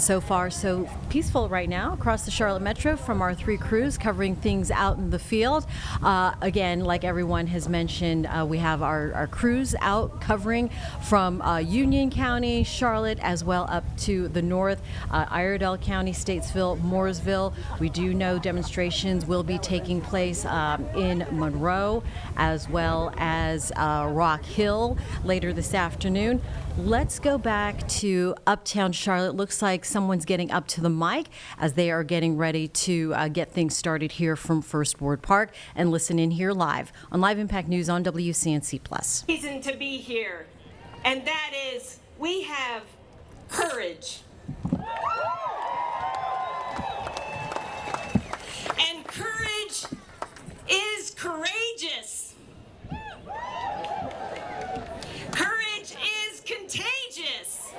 So far, so peaceful right now across the Charlotte Metro from our three crews covering things out in the field. Again, like everyone has mentioned, we have our crews out covering from Union County, Charlotte, as well up to the north, Iredell County, Statesville, Mooresville. We do know demonstrations will be taking place in Monroe as well as Rock Hill later this afternoon. Let's go back to Uptown Charlotte. Looks like someone's getting up to the mic as they are getting ready to get things started here from First Ward Park, and listen in here live on Live Impact News on WCNC+. Reason to be here, and that is we have courage. And courage is courageous. Courage is contagious.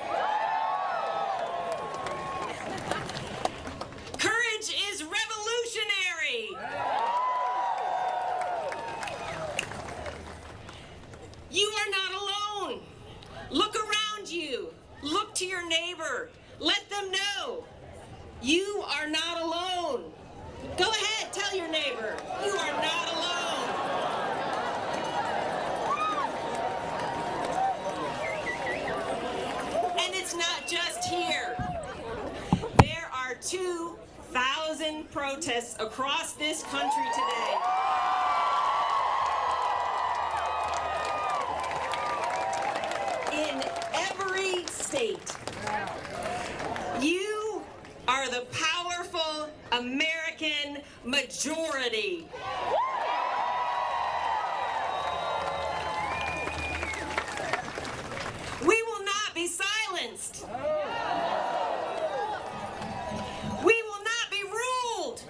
Courage is revolutionary. You are not alone. Look around you. Look to your neighbor. Let them know you are not alone. Go ahead, tell your neighbor, you are not alone. And it's not just here. There are 2,000 protests across this country today. In every state. You are the powerful American majority. We will not be silenced. We will not be ruled.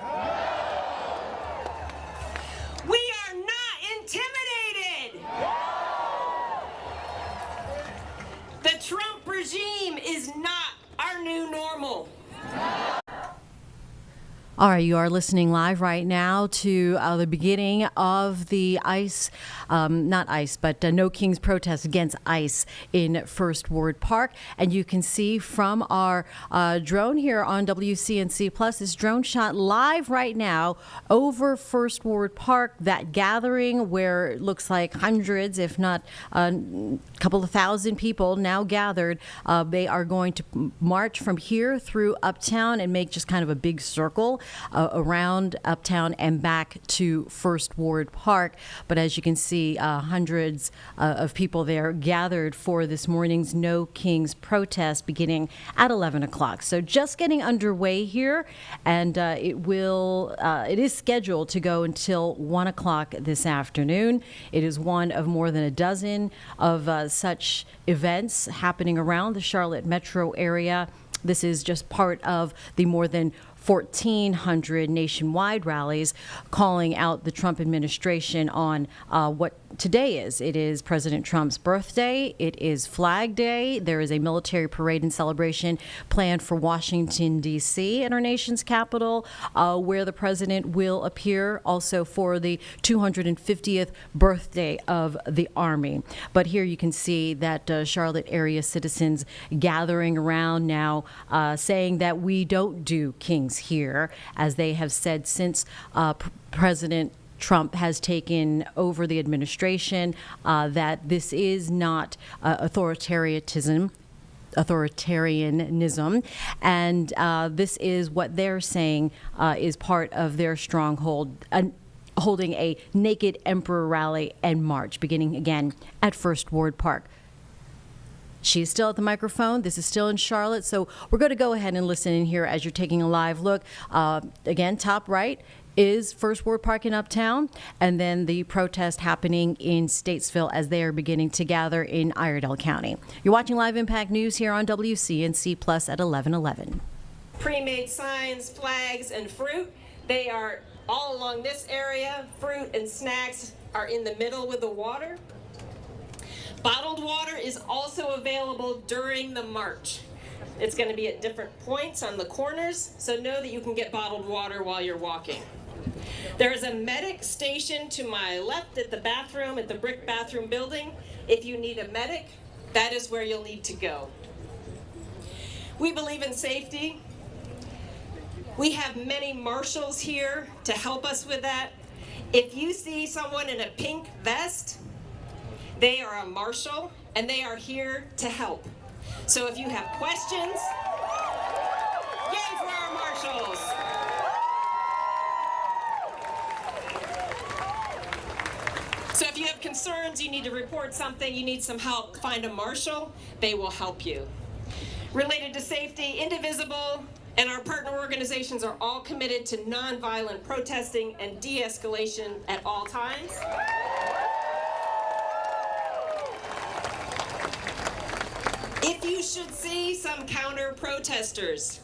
We are not intimidated. The Trump regime is not our new normal. All right, you are listening live right now to the beginning of the No Kings protest against ICE in First Ward Park. And you can see from our drone here on WCNC+, this drone shot live right now over First Ward Park, that gathering where it looks like hundreds, if not a couple of thousand people now gathered. They are going to march from here through Uptown and make just kind of a big circle around Uptown and back to First Ward Park. But as you can see, hundreds of people there gathered for this morning's No Kings protest beginning at 11 o'clock. So just getting underway here, and it is scheduled to go until 1 o'clock this afternoon. It is one of more than a dozen of such events happening around the Charlotte metro area. This is just part of the more than 1,400 nationwide rallies calling out the Trump administration on what today is. It is President Trump's birthday. It is Flag Day. There is a military parade and celebration planned for Washington, D.C., in our nation's capital, where the president will appear also for the 250th birthday of the Army. But here you can see that Charlotte area citizens gathering around now, saying that we don't do Kings here, as they have said since President Trump has taken over the administration, that this is not authoritarianism, and this is what they're saying is part of their stronghold, holding a naked emperor rally and march beginning again at First Ward Park. She's still at the microphone. This is still in Charlotte, so we're going to go ahead and listen in here as you're taking a live look. Again, top right is First Ward Park in Uptown, and then the protest happening in Statesville as they are beginning to gather in Iredell County. You're watching Live Impact News here on WCNC Plus at 11:11. Pre-made signs, flags, and fruit. They are all along this area. Fruit and snacks are in the middle with the water. Bottled water is also available during the march. It's going to be at different points on the corners, so know that you can get bottled water while you're walking. There is a medic station to my left at the bathroom, at the brick bathroom building. If you need a medic, that is where you'll need to go. We believe in safety. We have many marshals here to help us with that. If you see someone in a pink vest, they are a marshal and they are here to help. So if you have questions, yay for our marshals. So if you have concerns, you need to report something, you need some help, find a marshal, they will help you. Related to safety, Indivisible and our partner organizations are all committed to nonviolent protesting and de-escalation at all times. If you should see some counter-protesters,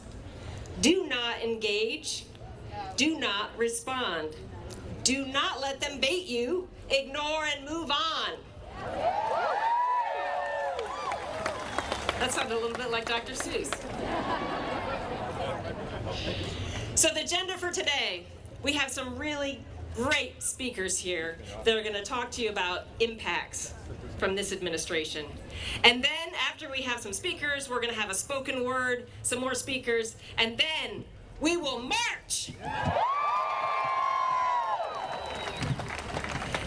do not engage, do not respond. Do not let them bait you, ignore and move on. That sounded a little bit like Dr. Seuss. So the agenda for today, we have some really great speakers here that are going to talk to you about impacts from this administration. And then after we have some speakers, we're going to have a spoken word, some more speakers, and then we will march.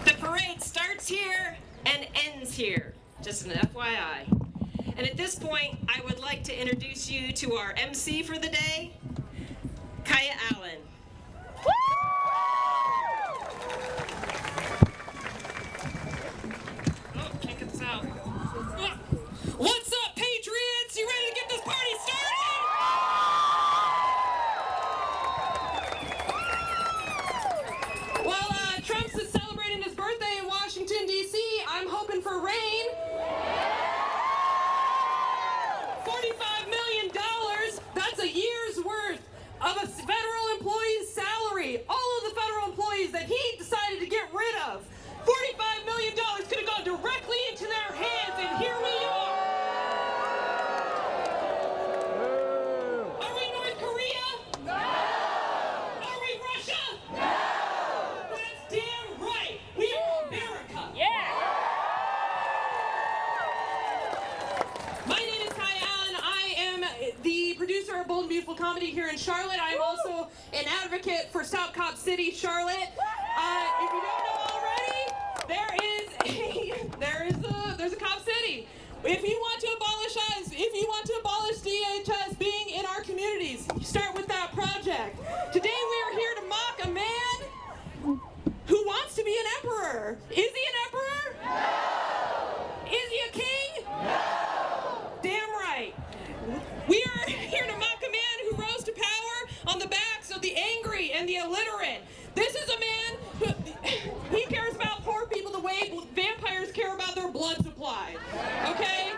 The parade starts here and ends here, just an FYI. And at this point, I would like to introduce you to our MC for the day, Kaya Allen. Oh, can't get this out. What's up, Patriots? You ready to get this party started? Well, Trump's is celebrating his birthday in Washington, D.C. I'm hoping for rain. $45 million, that's a year's worth of a federal employee's salary. All of the federal employees that he decided to get rid of. $45 million could have gone directly into their hands, and here we are. Are we North Korea? No. Are we Russia? No. That's damn right. We are America. Yeah. My name is Kai Allen. I am the producer of Bold and Beautiful Comedy here in Charlotte. I am also an advocate for Stop Cop City, Charlotte. If you don't know already, there's a Cop City. If you want to abolish DHS being in our communities, you start with that project. Today we are here to mock a man who wants to be an emperor. Is he an emperor? No. Is he a king? No. Damn right. We are here to mock a man who rose to power on the backs of the angry and the illiterate. This is a man who he cares about poor people the way vampires care about their blood supply. Okay?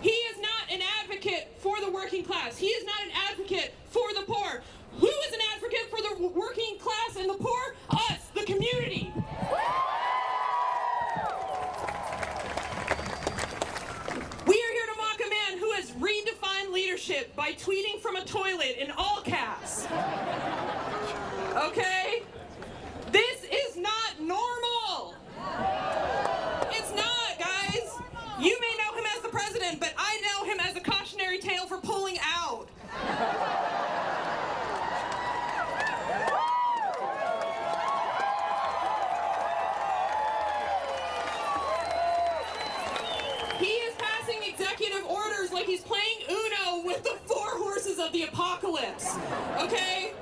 He is not an advocate for the working class. He is not an advocate for the poor. Who is an advocate for the working class and the poor? Us, the community. We are here to mock a man who has redefined leadership by tweeting from a toilet in all caps. Okay? This is not normal. It's not, guys. You may know him as the president, but I know him as a cautionary tale for pulling out. He is passing executive orders like he's playing Uno with the 4 horses of the apocalypse. Okay?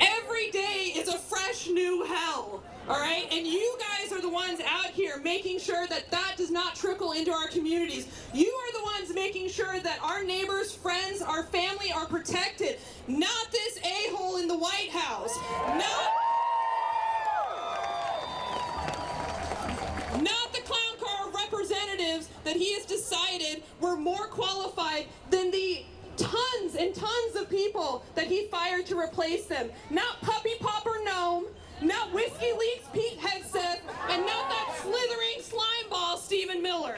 Every day is a fresh new hell, all right? And you guys are the ones out here making sure that that does not trickle into our communities. You are the ones making sure that our neighbors, friends, our family are protected. Not this a-hole in the White House. Not the clown car of representatives that he has decided were more qualified than the tons and tons of people that he fired to replace them. Not Puppy Popper Gnome, not Whiskey Leaks Pete Hegseth, and not that slithering slime ball Stephen Miller.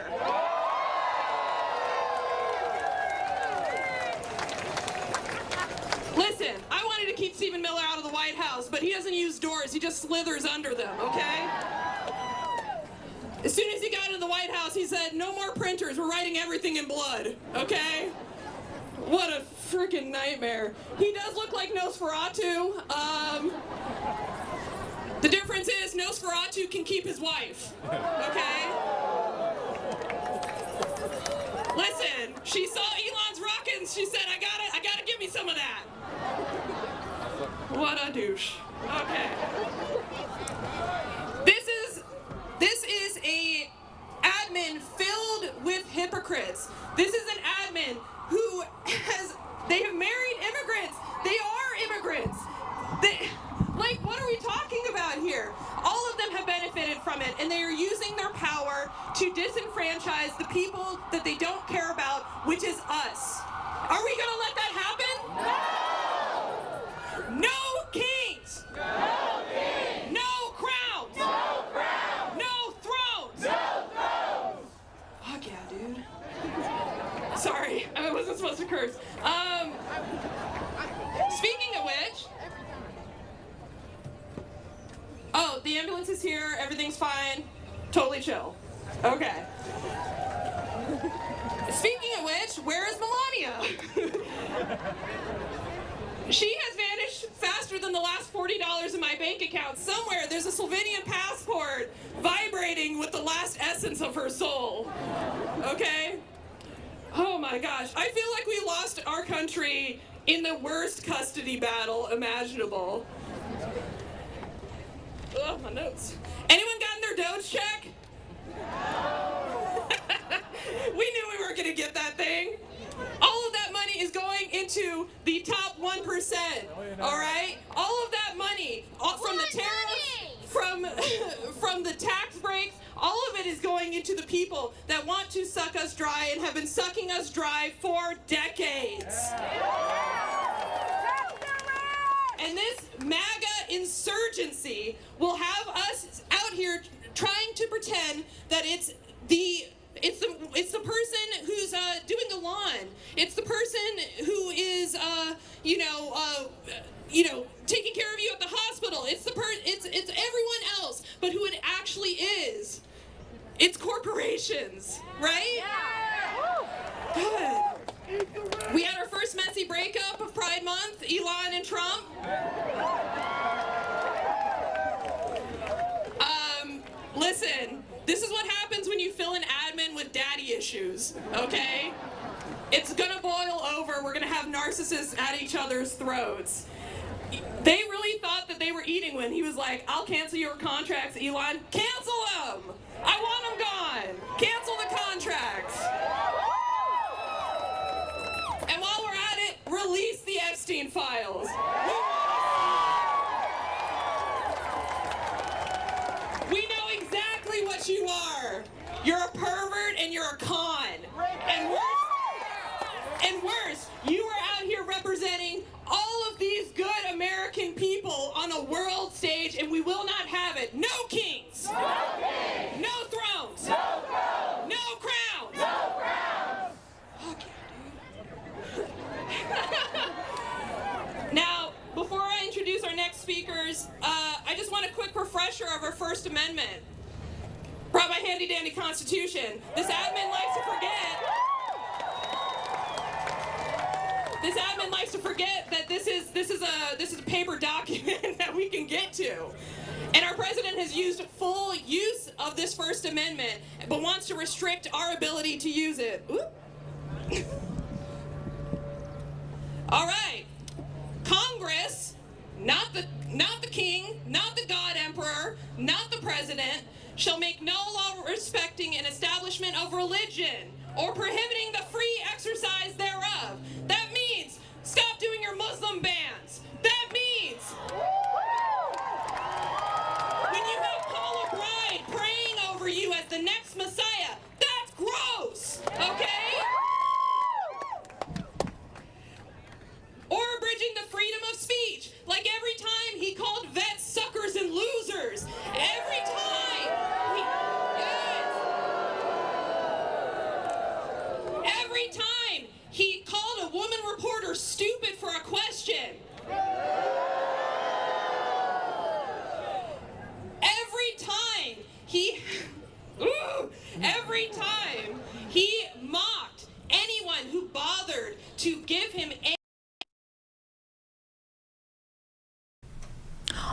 Listen, I wanted to keep Stephen Miller out of the White House, but he doesn't use doors, he just slithers under them, okay? As soon as he got into the White House, he said, no more printers, we're writing everything in blood, okay? What a freaking nightmare. He does look like Nosferatu. The difference is Nosferatu can keep his wife, okay? Listen, she saw Elon's rockets, she said, I gotta give me some of that. What a douche. Okay. This is a admin filled with hypocrites. This is an admin who they have married immigrants. They are immigrants. What are we talking about here? All of them have benefited from it, and they are using their power to disenfranchise the people that they don't care about, which is us. Are we gonna let that happen? No! No kings! No kings! No crowns! No crowns! No thrones! No thrones! Fuck yeah, dude. Sorry, I wasn't supposed to curse. Speaking of which, oh, the ambulance is here, everything's fine, totally chill. Okay. Speaking of which, where is Melania? She has vanished faster than the last $40 in my bank account. Somewhere there's a Slovenian passport vibrating with the last essence of her soul. Okay? Oh my gosh. I feel like we lost our country in the worst custody battle imaginable. Ugh, my notes. Anyone gotten their Doge check? We knew we weren't gonna get that thing. All of that money is going into the top 1%. All right? All of that money, from the tariffs, from the tax breaks, all of it is going into the people that want to suck us dry and have been sucking us dry for decades. And this MAGA insurgency will have us out here trying to pretend that it's the person who's doing the lawn. It's the person who is taking care of you at the hospital. It's everyone else, but who it actually is. It's corporations, right? Yeah. Good. We had our first messy breakup of Pride Month, Elon and Trump. Listen, this is what happens when you fill an admin with daddy issues, okay? It's gonna boil over. We're gonna have narcissists at each other's throats. They really thought that they were eating when he was like, I'll cancel your contracts, Elon. Cancel them! I want them gone! Cancel the contracts! And while we're at it, release the Epstein files. We know exactly what you are. You're a pervert and you're a con. And worse, you are out here representing all of these good American people on a world stage, and we will not have it. No kings. No kings. No thrones. No thrones. No crowns. No crowns. Fuck yeah, dude. Now, before I introduce our next speakers, I just want a quick refresher of our First Amendment. Brought by Handy Dandy Constitution. This admin likes to forget that this is a paper document that we can get to. And our president has used full use of this First Amendment, but wants to restrict our ability to use it. All right. Congress, not the king, not the God Emperor, not the president, shall make no law respecting an establishment of religion or prohibiting the free exercise thereof. That means stop doing your Muslim bans. That means when you have Paula Bride praying over you as the next Messiah, that's gross, okay? Or abridging the freedom of speech, like every time he called vets suckers and losers. Every time. Every time he called a woman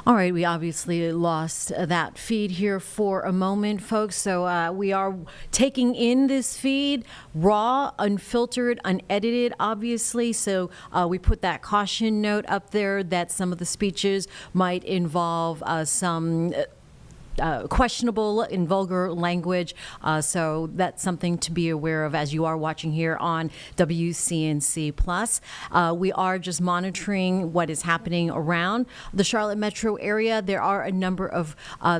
All right, we obviously lost that feed here for a moment, folks. So we are taking in this feed raw, unfiltered, unedited, obviously. So we put that caution note up there that some of the speeches might involve some questionable and vulgar language. So that's something to be aware of as you are watching here on WCNC Plus. We are just monitoring what is happening around the Charlotte metro area. There are a number of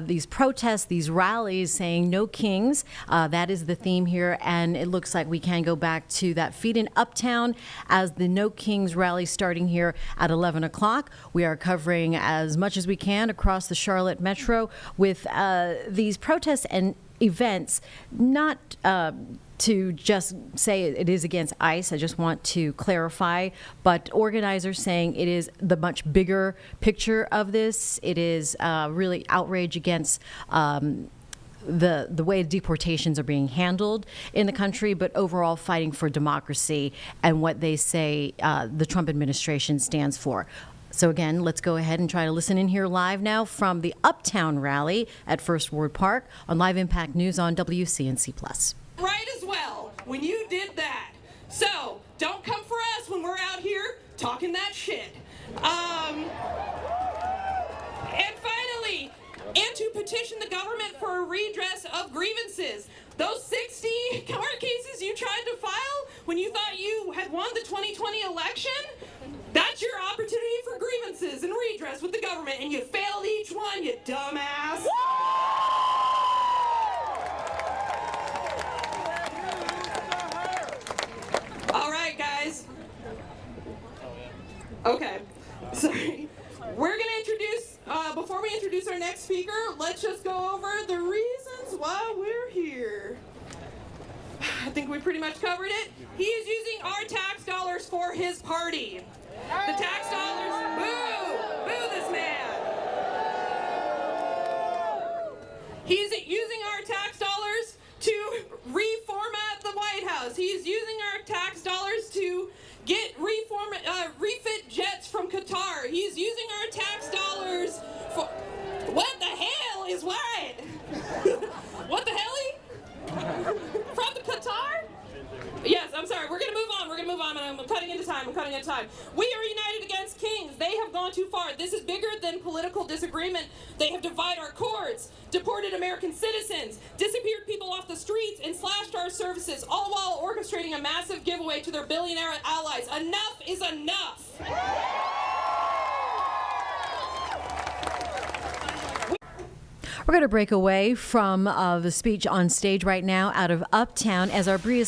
these protests, these rallies saying no kings. That is the theme here. And it looks like we can go back to that feed in Uptown as the No Kings rally starting here at 11 o'clock. We are covering as much as we can across the Charlotte metro with these protests and events, not to just say it is against ICE. I just want to clarify, but organizers saying it is the much bigger picture of this. It is really outrage against the way deportations are being handled in the country, but overall fighting for democracy and what they say the Trump administration stands for. So again, let's go ahead and try to listen in here live now from the Uptown rally at First Ward Park on Live Impact News on WCNC Plus. Right as well when you did that. So don't come for us when we're out here talking that shit. And finally, and to petition the government for a redress of grievances. Those 60 court cases you tried to file when you thought you had won the 2020 election, that's your opportunity for grievances and redress with the government, and you failed each one, you dumbass. All right, guys. Okay, sorry. We're going to introduce, before we introduce our next speaker, let's just go over the reasons why we're here. I think we pretty much covered it. He is using our tax dollars for his party. The tax dollars, boo! Boo this man! He's using our tax dollars to reformat the White House. He's using our tax dollars to get refit jets from Qatar. He's using our tax dollars for... What the hell is what? What the hell? From the Qatar? Yes, I'm sorry. We're going to move on. We're going to move on. I'm cutting into time. We are united against kings. They have gone too far. This is bigger than political disagreement. They have divided our courts, deported American citizens, disappeared people off the streets, and slashed our services, all while orchestrating a massive giveaway to their billionaire allies. Enough is enough. We're going to break away from the speech on stage right now out of Uptown as our Bria